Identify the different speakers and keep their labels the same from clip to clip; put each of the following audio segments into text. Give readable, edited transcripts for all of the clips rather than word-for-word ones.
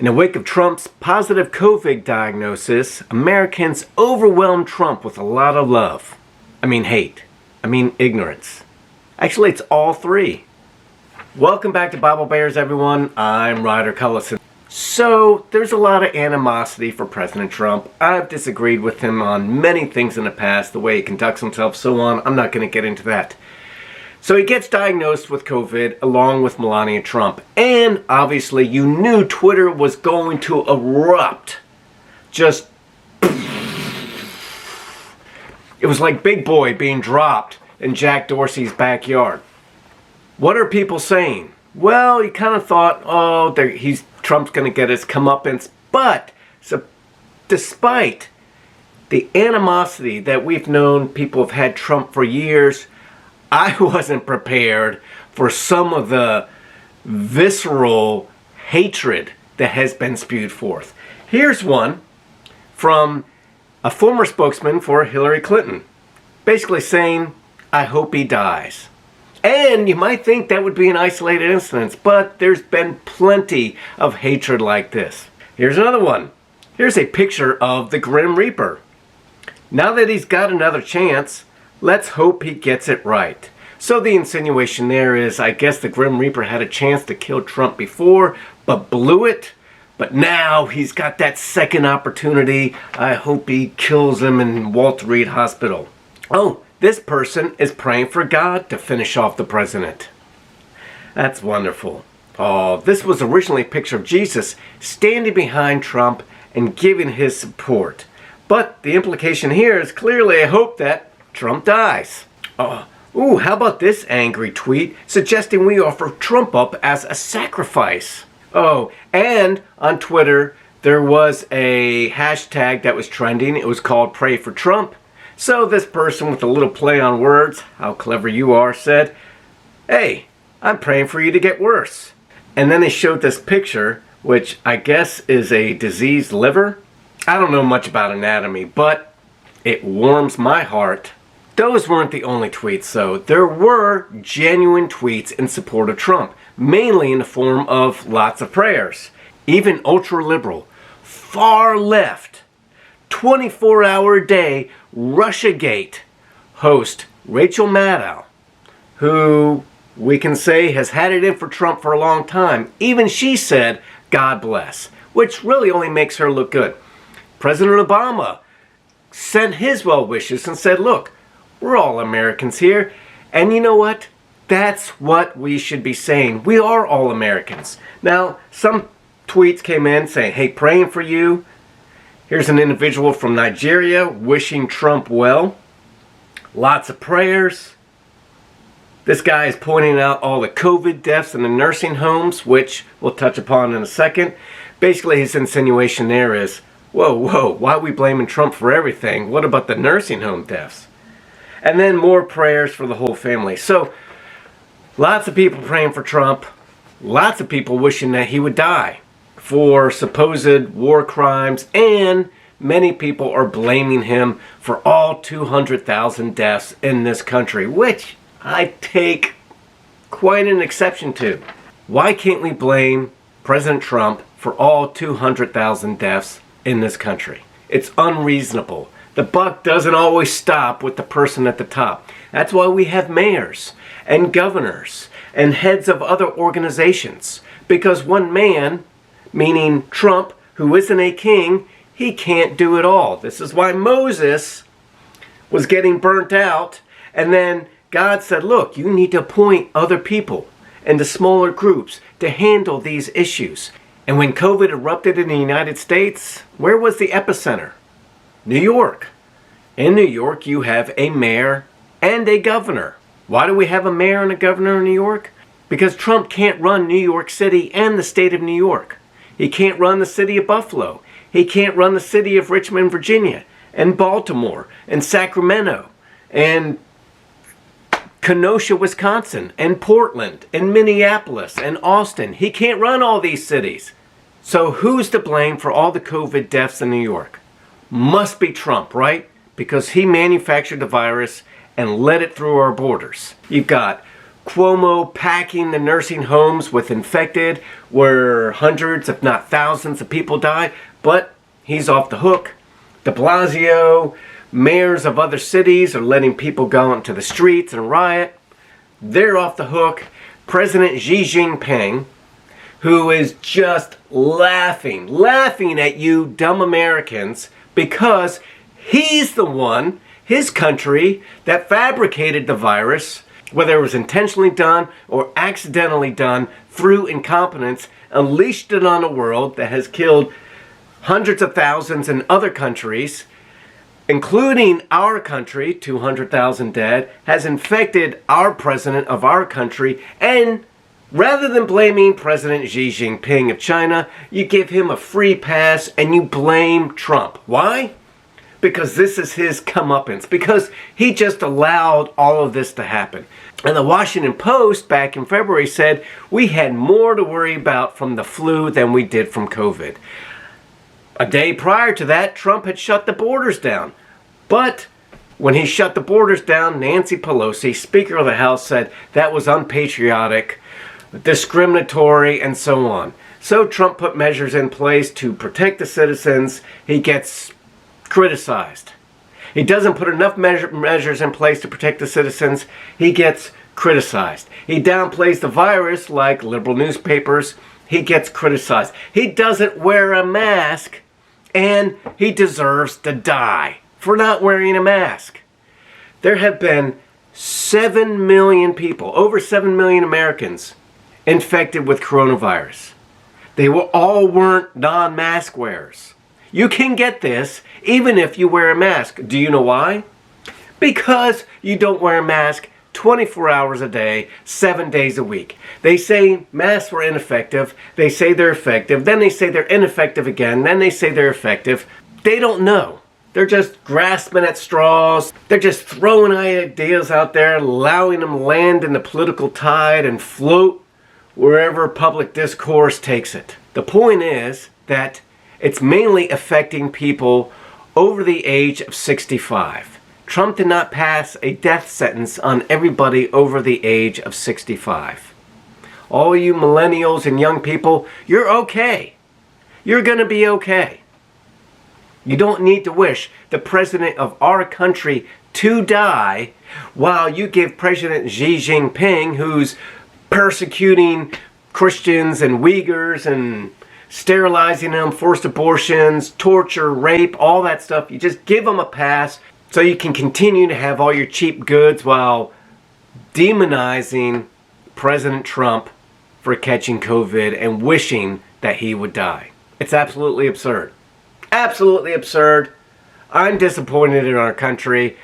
Speaker 1: In the wake of Trump's positive COVID diagnosis, Americans overwhelmed Trump with a lot of love. I mean hate. I mean ignorance. Actually, it's all three. Welcome back to Bible Bears, everyone. I'm Ryder Cullison. So, there's a lot of animosity for President Trump. I've disagreed with him on many things in the past, the way he conducts himself, so on. I'm not going to get into that. So he gets diagnosed with COVID along with Melania Trump. And obviously you knew Twitter was going to erupt. Just... It was like Big Boy being dropped in Jack Dorsey's backyard. What are people saying? Well, you kind of thought, oh, Trump's going to get his comeuppance. But so, despite the animosity that we've known, people have had Trump for years, I wasn't prepared for some of the visceral hatred that has been spewed forth. Here's one from a former spokesman for Hillary Clinton, basically saying, I hope he dies. And you might think that would be an isolated incident, but there's been plenty of hatred like this. Here's another one. Here's a picture of the Grim Reaper. Now that he's got another chance, let's hope he gets it right. So the insinuation there is, I guess the Grim Reaper had a chance to kill Trump before, but blew it. But now he's got that second opportunity. I hope he kills him in Walter Reed Hospital. Oh, this person is praying for God to finish off the president. That's wonderful. Oh, this was originally a picture of Jesus standing behind Trump and giving his support. But the implication here is clearly a hope that Trump dies. Ooh, how about this angry tweet suggesting we offer Trump up as a sacrifice? Oh, and on Twitter, there was a hashtag that was trending. It was called Pray for Trump. So this person with a little play on words, how clever you are, said, hey, I'm praying for you to get worse. And then they showed this picture, which I guess is a diseased liver. I don't know much about anatomy, but it warms my heart. Those weren't the only tweets, though. There were genuine tweets in support of Trump, mainly in the form of lots of prayers. Even ultra-liberal, far left, 24-hour-a-day Russiagate host Rachel Maddow, who we can say has had it in for Trump for a long time. Even she said, God bless, which really only makes her look good. President Obama sent his well wishes and said, look, we're all Americans here. And you know what? That's what we should be saying. We are all Americans. Now, some tweets came in saying, hey, praying for you. Here's an individual from Nigeria wishing Trump well. Lots of prayers. This guy is pointing out all the COVID deaths in the nursing homes, which we'll touch upon in a second. Basically, his insinuation there is, whoa, why are we blaming Trump for everything? What about the nursing home deaths? And then more prayers for the whole family. So, lots of people praying for Trump. Lots of people wishing that he would die for supposed war crimes. And many people are blaming him for all 200,000 deaths in this country, which I take quite an exception to. Why can't we blame President Trump for all 200,000 deaths in this country? It's unreasonable. The buck doesn't always stop with the person at the top. That's why we have mayors and governors and heads of other organizations. Because one man, meaning Trump, who isn't a king, he can't do it all. This is why Moses was getting burnt out. And then God said, look, you need to appoint other people into smaller groups to handle these issues. And when COVID erupted in the United States, where was the epicenter? New York. In New York, you have a mayor and a governor. Why do we have a mayor and a governor in New York? Because Trump can't run New York City and the state of New York. He can't run the city of Buffalo. He can't run the city of Richmond, Virginia, and Baltimore, and Sacramento, and Kenosha, Wisconsin, and Portland, and Minneapolis, and Austin. He can't run all these cities. So who's to blame for all the COVID deaths in New York? Must be Trump, right? Because he manufactured the virus and let it through our borders. You've got Cuomo packing the nursing homes with infected, where hundreds, if not thousands, of people die, but he's off the hook. De Blasio, mayors of other cities are letting people go into the streets and riot. They're off the hook. President Xi Jinping, who is just laughing at you dumb Americans, because he's the one, his country, that fabricated the virus, whether it was intentionally done or accidentally done through incompetence, unleashed it on a world that has killed hundreds of thousands in other countries, including our country, 200,000 dead, has infected our president of our country, and rather than blaming President Xi Jinping of China, you give him a free pass and you blame Trump. Why? Because this is his comeuppance, because he just allowed all of this to happen. And the Washington Post back in February said we had more to worry about from the flu than we did from COVID. A day prior to that, Trump had shut the borders down. But when he shut the borders down, Nancy Pelosi, Speaker of the House, said that was unpatriotic, discriminatory, and so on. So Trump put measures in place to protect the citizens. He gets criticized. He doesn't put enough measures in place to protect the citizens. He gets criticized. He downplays the virus like liberal newspapers. He gets criticized. He doesn't wear a mask, and he deserves to die for not wearing a mask. There have been 7 million people, over 7 million Americans, infected with coronavirus. They all weren't non-mask wearers. You can get this even if you wear a mask. Do you know why? Because you don't wear a mask 24 hours a day, 7 days a week. They say masks were ineffective. They say they're effective. Then they say they're ineffective again. Then they say they're effective. They don't know. They're just grasping at straws. They're just throwing ideas out there, allowing them land in the political tide and float wherever public discourse takes it. The point is that it's mainly affecting people over the age of 65. Trump did not pass a death sentence on everybody over the age of 65. All you millennials and young people, you're okay. You're going to be okay. You don't need to wish the president of our country to die while you give President Xi Jinping, who's persecuting Christians and Uyghurs and sterilizing them, forced abortions, torture, rape, all that stuff. You just give them a pass so you can continue to have all your cheap goods while demonizing President Trump for catching COVID and wishing that he would die. It's absolutely absurd. Absolutely absurd. I'm disappointed in our country.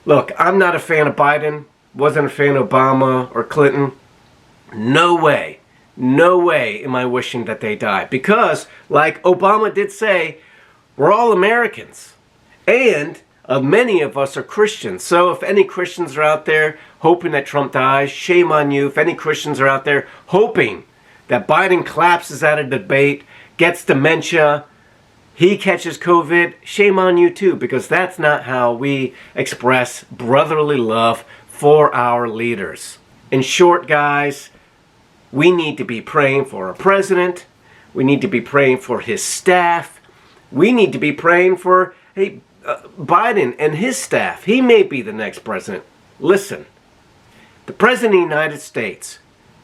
Speaker 1: Look, I'm not a fan of Biden. Wasn't a fan of Obama or Clinton. No way am I wishing that they die. Because, like Obama did say, we're all Americans. And many of us are Christians. So if any Christians are out there hoping that Trump dies, shame on you. If any Christians are out there hoping that Biden collapses at a debate, gets dementia, he catches COVID, shame on you too. Because that's not how we express brotherly love for our leaders. In short, guys, we need to be praying for our president. We need to be praying for his staff. We need to be praying for Biden and his staff. He may be the next president. Listen, the president of the United States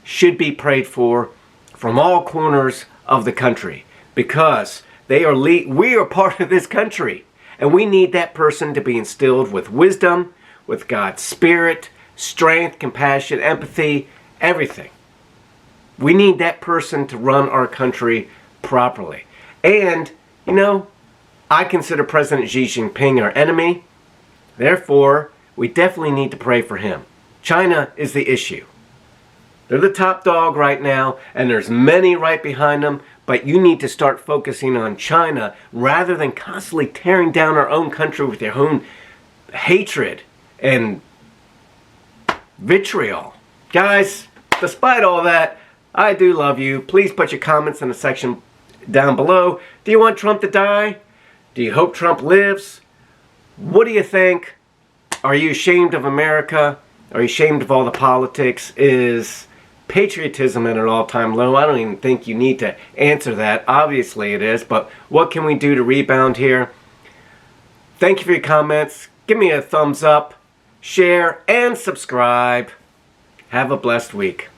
Speaker 1: should be prayed for from all corners of the country because we are part of this country. And we need that person to be instilled with wisdom, with God's Spirit, strength, compassion, empathy, everything. We need that person to run our country properly. And, I consider President Xi Jinping our enemy. Therefore, we definitely need to pray for him. China is the issue. They're the top dog right now, and there's many right behind them, but you need to start focusing on China rather than constantly tearing down our own country with your own hatred and vitriol. Guys, despite all that, I do love you. Please put your comments in the section down below. Do you want Trump to die? Do you hope Trump lives? What do you think? Are you ashamed of America? Are you ashamed of all the politics? Is patriotism at an all-time low? I don't even think you need to answer that. Obviously it is, but what can we do to rebound here? Thank you for your comments. Give me a thumbs up, share, and subscribe. Have a blessed week.